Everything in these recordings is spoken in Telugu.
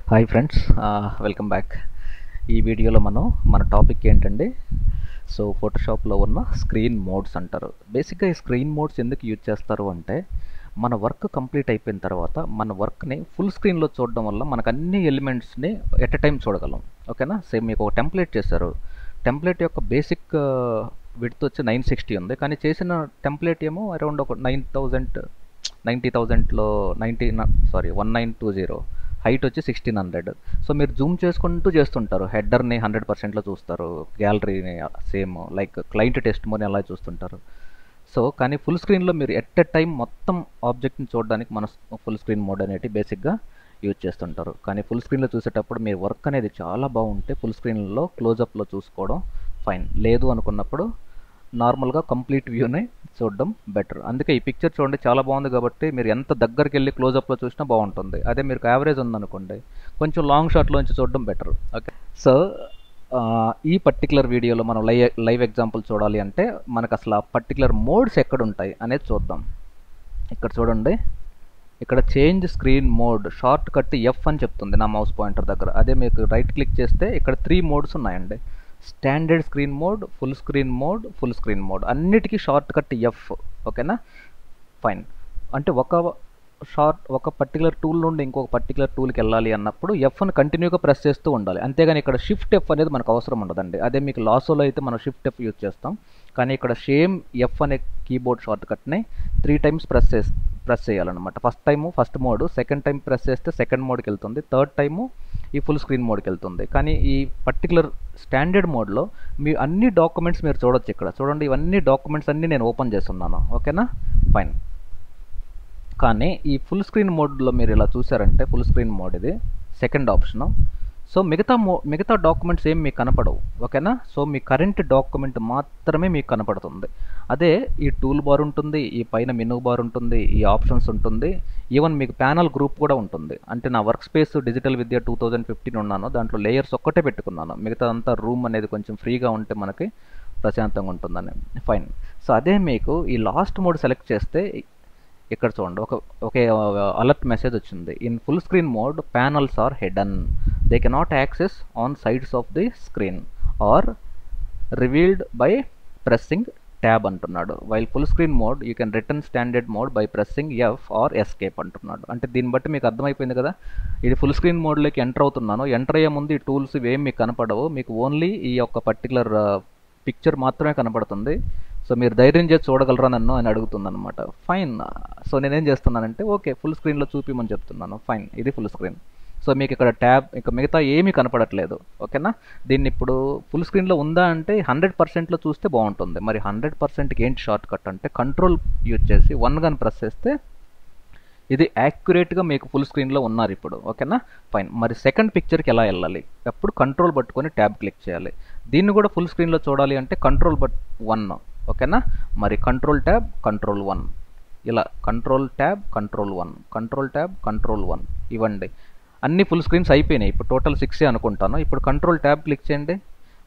Hi friends, welcome back. ఈ వీడియోలో మన టాపిక్ ఏంటండి, సో ఫోటోషాప్లో ఉన్న స్క్రీన్ మోడ్స్ అంటారు. బేసిక్గా ఈ స్క్రీన్ మోడ్స్ ఎందుకు యూజ్ చేస్తారు అంటే, మన వర్క్ కంప్లీట్ అయిపోయిన తర్వాత మన వర్క్ని ఫుల్ స్క్రీన్లో చూడడం వల్ల మనకు అన్ని ఎలిమెంట్స్ని ఎట్ ఎ టైం చూడగలం. ఓకేనా. సేమ్ మీకు ఒక టెంప్లెట్ చేశారు. టెంప్లెట్ యొక్క బేసిక్ విడ్త్ వచ్చి 960 ఉంది, కానీ చేసిన టెంప్లెట్ ఏమో అరౌండ్ ఒక 90,000లో 1920, హైట్ వచ్చి 1600. సో మీరు జూమ్ చేసుకుంటూ చేస్తుంటారు. హెడర్ని 100%లో చూస్తారు, గ్యాలరీని సేమ్ లైక్ క్లయింట్ టెస్టిమోనీ అలా చూస్తుంటారు. సో కానీ ఫుల్ స్క్రీన్లో మీరు ఎట్ ఎ టైం మొత్తం ఆబ్జెక్ట్ని చూడడానికి మన ఫుల్ స్క్రీన్ మోడ్ అనేది బేసిక్గా యూజ్ చేస్తుంటారు. కానీ ఫుల్ స్క్రీన్లో చూసేటప్పుడు మీ వర్క్ అనేది చాలా బాగుంటే ఫుల్ స్క్రీన్లో క్లోజప్లో చూసుకోవడం ఫైన్. లేదు అనుకున్నప్పుడు నార్మల్గా కంప్లీట్ వ్యూని చూడడం బెటర్. అందుకే ఈ పిక్చర్ చూడండి, చాలా బాగుంది కాబట్టి మీరు ఎంత దగ్గరికి వెళ్ళి క్లోజప్లో చూసినా బాగుంటుంది. అదే మీరు యావరేజ్ ఉందనుకోండి, కొంచెం లాంగ్ షాట్లోంచి చూడడం బెటర్. ఓకే. సో ఈ పర్టికులర్ వీడియోలో మనం లైవ్ ఎగ్జాంపుల్ చూడాలి అంటే మనకు అసలు ఆ పర్టికులర్ మోడ్స్ ఎక్కడ ఉంటాయి అనేది చూద్దాం. ఇక్కడ చూడండి, ఇక్కడ change screen mode short cut F అని చెప్తుంది నా మౌస్ పాయింటర్ దగ్గర. అదే మీకు రైట్ క్లిక్ చేస్తే ఇక్కడ 3 మోడ్స్ ఉన్నాయండి. Standard screen mode, full screen mode, full screen mode, అన్నిటికీ షార్ట్ కట్ ఎఫ్. ఓకేనా, ఫైన్. అంటే ఒక పర్టికులర్ టూల్ నుండి ఇంకొక పర్టికులర్ టూల్కి వెళ్ళాలి అన్నప్పుడు ఎఫ్ని కంటిన్యూగా ప్రెస్ చేస్తూ ఉండాలి. అంతేగాని ఇక్కడ షిఫ్ట్ ఎఫ్ అనేది మనకు అవసరం ఉండదండి. అదే మీకు లాసోలో అయితే మనం షిఫ్ట్ ఎఫ్ యూజ్ చేస్తాం, కానీ ఇక్కడ సేమ్ ఎఫ్ అనే కీబోర్డ్ షార్ట్ కట్ని 3 టైమ్స్ ప్రెస్ చేయాలన్నమాట. First time first mode, second time press చేస్తే సెకండ్ మోడ్కి వెళ్తుంది, థర్డ్ టైము ఈ ఫుల్ స్క్రీన్ మోడ్కి వెళ్తుంది. కానీ ఈ పర్టికులర్ స్టాండర్డ్ మోడ్లో మీ అన్ని డాక్యుమెంట్స్ మీరు చూడొచ్చు. ఇక్కడ చూడండి, ఇవన్నీ డాక్యుమెంట్స్ అన్నీ నేను ఓపెన్ చేస్తున్నాను. ఓకేనా, ఫైన్. కానీ ఈ ఫుల్ స్క్రీన్ మోడ్లో మీరు ఇలా చూసారంటే, ఫుల్ స్క్రీన్ మోడ్ ఇది సెకండ్ ఆప్షను. సో మిగతా డాక్యుమెంట్స్ ఏం మీకు కనపడవు. ఓకేనా. సో మీ కరెంట్ డాక్యుమెంట్ మాత్రమే మీకు కనపడుతుంది. అదే ఈ టూల్ బార్ ఉంటుంది, ఈ పైన మెనూ బార్ ఉంటుంది, ఈ ఆప్షన్స్ ఉంటుంది, ఈవెన్ మీకు ప్యానల్ గ్రూప్ కూడా ఉంటుంది. అంటే నా వర్క్ స్పేస్ డిజిటల్ విద్య 2015 ఉన్నాను, దాంట్లో లేయర్స్ ఒక్కటే పెట్టుకున్నాను. మిగతా అంతా రూమ్ అనేది కొంచెం ఫ్రీగా ఉంటే మనకి ప్రశాంతంగా ఉంటుందని. ఫైన్. సో అదే మీకు ఈ లాస్ట్ మోడ్ సెలెక్ట్ చేస్తే ఇక్కడ చూడండి, ఒకే అలర్ట్ మెసేజ్ వచ్చింది. In full screen mode panels are hidden, they cannot access on sides of the screen are revealed by pressing tab అంటున్నాడు. While full screen mode you can return standard mode by pressing F or escape అంటున్నాడు. అంటే దీన్ని బట్టి మీకు అర్థమైపోయింది కదా, ఇది ఫుల్ స్క్రీన్ మోడ్లోకి ఎంటర్ అవుతున్నాను. ఎంటర్ అయ్యే ముందు ఈ టూల్స్ ఇవేం మీకు కనపడవు, మీకు ఓన్లీ ఈ యొక్క పర్టికులర్ పిక్చర్ మాత్రమే కనపడుతుంది. సో మీరు ధైర్యం చేసి చూడగలరా నన్ను అని అడుగుతుంది అనమాట. ఫైన్. సో నేనేం చేస్తున్నానంటే ఓకే, ఫుల్ స్క్రీన్లో చూపిమని చెప్తున్నాను. ఫైన్, ఇది ఫుల్ స్క్రీన్. సో మీకు ఇక్కడ ట్యాబ్ ఇంకా మిగతా ఏమీ కనపడట్లేదు. ఓకేనా. దీన్ని ఇప్పుడు ఫుల్ స్క్రీన్లో ఉందా అంటే 100%లో చూస్తే బాగుంటుంది. మరి 100%కి ఏంటి షార్ట్ కట్ అంటే, కంట్రోల్ యూజ్ చేసి 1 కానీ ప్రెస్ చేస్తే ఇది యాక్యురేట్గా మీకు ఫుల్ స్క్రీన్లో ఉన్నారు ఇప్పుడు. ఓకేనా, ఫైన్. మరి సెకండ్ పిక్చర్కి ఎలా వెళ్ళాలి, అప్పుడు కంట్రోల్ పట్టుకొని ట్యాబ్ క్లిక్ చేయాలి. దీన్ని కూడా ఫుల్ స్క్రీన్లో చూడాలి అంటే కంట్రోల్ 1. ఓకేనా. మరి కంట్రోల్ ట్యాబ్ కంట్రోల్ 1, ఇలా control tab control 1, control tab control 1 ఇవ్వండి. అన్ని ఫుల్ స్క్రీన్స్ అయిపోయినాయి. ఇప్పుడు టోటల్ 6 అనుకుంటాను. ఇప్పుడు కంట్రోల్ ట్యాబ్ క్లిక్ చేయండి.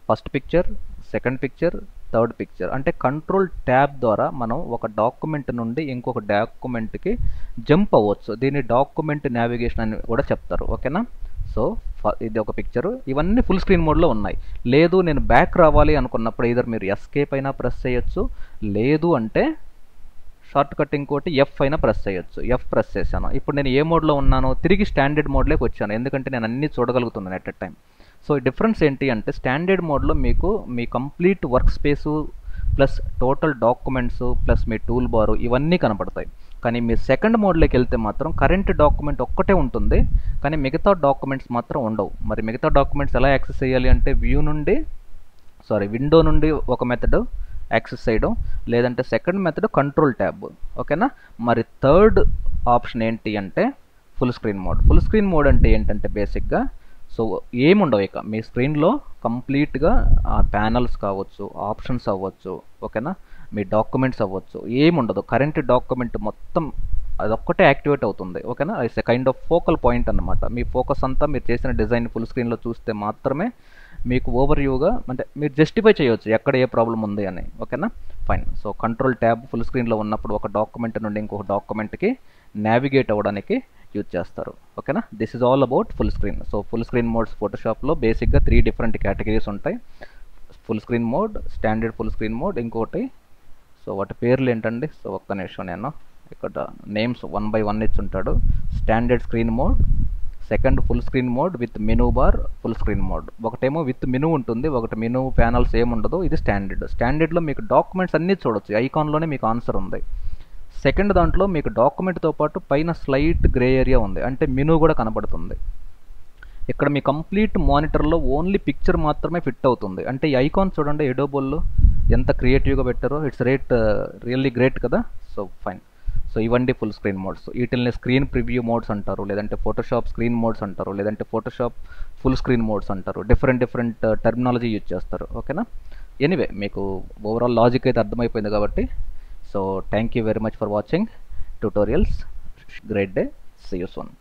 First picture, second picture, third picture. అంటే కంట్రోల్ ట్యాబ్ ద్వారా మనం ఒక డాక్యుమెంట్ నుండి ఇంకొక డాక్యుమెంట్కి జంప్ అవ్వచ్చు. దీన్ని డాక్యుమెంట్ నావిగేషన్ అని కూడా చెప్తారు. ఓకేనా. సో ఇది ఒక పిక్చరు, ఇవన్నీ ఫుల్ స్క్రీన్ మోడ్లో ఉన్నాయి. లేదు నేను బ్యాక్ రావాలి అనుకున్నప్పుడు ఇదర్ మీరు ఎస్కేప్ అయినా ప్రెస్ చేయొచ్చు, లేదు అంటే షార్ట్ కట్ ఇంకోటి ఎఫ్ అయినా ప్రెస్ చేయొచ్చు. ఎఫ్ ప్రెస్ చేశాను. ఇప్పుడు నేను ఏ మోడ్లో ఉన్నానో తిరిగి స్టాండర్డ్ మోడ్లోకి వచ్చాను, ఎందుకంటే నేను అన్నీ చూడగలుగుతున్నాను ఎట్ ఎ టైం. సో ఈ డిఫరెన్స్ ఏంటి అంటే, స్టాండర్డ్ మోడ్లో మీకు మీ complete work space plus total documents plus మీ టూల్ బారు ఇవన్నీ కనపడతాయి. కానీ మీరు సెకండ్ మోడ్లోకి వెళ్తే మాత్రం కరెంట్ డాక్యుమెంట్ ఒక్కటే ఉంటుంది, కానీ మిగతా డాక్యుమెంట్స్ మాత్రం ఉండవు. మరి మిగతా డాక్యుమెంట్స్ ఎలా యాక్సెస్ చేయాలి అంటే, విండో నుండి ఒక మెథడ్ యాక్సెస్ చేయడం, లేదంటే సెకండ్ మెథడ్ కంట్రోల్ ట్యాబ్. ఓకేనా. మరి థర్డ్ ఆప్షన్ ఏంటి అంటే full screen mode. Full screen mode అంటే ఏంటంటే బేసిక్గా సో ఏముండవు, ఇక మీ స్క్రీన్లో కంప్లీట్గా ప్యానల్స్ కావచ్చు, ఆప్షన్స్ అవ్వచ్చు, ఓకేనా, మీ డాక్యుమెంట్స్ అవ్వచ్చు, ఏముండదు. కరెంట్ డాక్యుమెంట్ మొత్తం అదొక్కటే యాక్టివేట్ అవుతుంది. ఓకేనా. It's a kind of focal point అనమాట. మీ ఫోకస్ అంతా మీరు చేసిన డిజైన్ ఫుల్ స్క్రీన్లో చూస్తే మాత్రమే మీకు ఓవర్ వ్యూగా అంటే మీరు జస్టిఫై చేయవచ్చు ఎక్కడ ఏ ప్రాబ్లం ఉంది అని. ఓకేనా, fine. So control tab full స్క్రీన్లో ఉన్నప్పుడు ఒక డాక్యుమెంట్ నుండి ఇంకొక డాక్యుమెంట్కి నావిగేట్ అవ్వడానికి యూజ్ చేస్తారు. ఓకేనా, this is all about full screen. So full screen modes ఫోటోషాప్లో బేసిక్గా 3 డిఫరెంట్ కేటగిరీస్ ఉంటాయి. Full screen mode, standard full screen mode, ఇంకోటి సో వాటి పేర్లు ఏంటండి, సో ఒక్క నిమిషం నేను ఇక్కడ నేమ్స్ 1 by 1 ఇచ్చుంటాడు. Standard screen mode, second full screen mode with menu bar full screen mode. ఒకటేమో విత్ మెనూ ఉంటుంది, ఒకటి మెనూ ప్యానల్స్ ఏముండదు. ఇది స్టాండర్డ్. స్టాండర్డ్లో మీకు డాక్యుమెంట్స్ అన్నీ చూడొచ్చు, ఐకాన్లోనే మీకు ఆన్సర్ ఉంది. సెకండ్ దాంట్లో మీకు డాక్యుమెంట్తో పాటు పైన స్లైట్ గ్రే ఏరియా ఉంది, అంటే మెనూ కూడా కనబడుతుంది. ఇక్కడ మీ కంప్లీట్ మానిటర్లో ఓన్లీ పిక్చర్ మాత్రమే ఫిట్ అవుతుంది. అంటే ఈ ఐకాన్ చూడండి ఎడోబోల్లో ఎంత క్రియేటివ్గా పెట్టారో, ఇట్స్ రియల్లీ గ్రేట్ కదా. So fine. సో ఇవన్నీ ఫుల్ స్క్రీన్ మోడ్స్. వీటిని స్క్రీన్ ప్రివ్యూ మోడ్స్ అంటారు, లేదంటే ఫోటోషాప్ స్క్రీన్ మోడ్స్ అంటారు, లేదంటే ఫోటోషాప్ ఫుల్ స్క్రీన్ మోడ్స్ అంటారు. డిఫరెంట్ టర్మినాలజీ యూజ్ చేస్తారు. ఓకేనా, ఎనీవే మీకు ఓవరాల్ లాజిక్ అయితే అర్థమైపోయింది కాబట్టి. So thank you very much for watching tutorials. Great day. See you soon.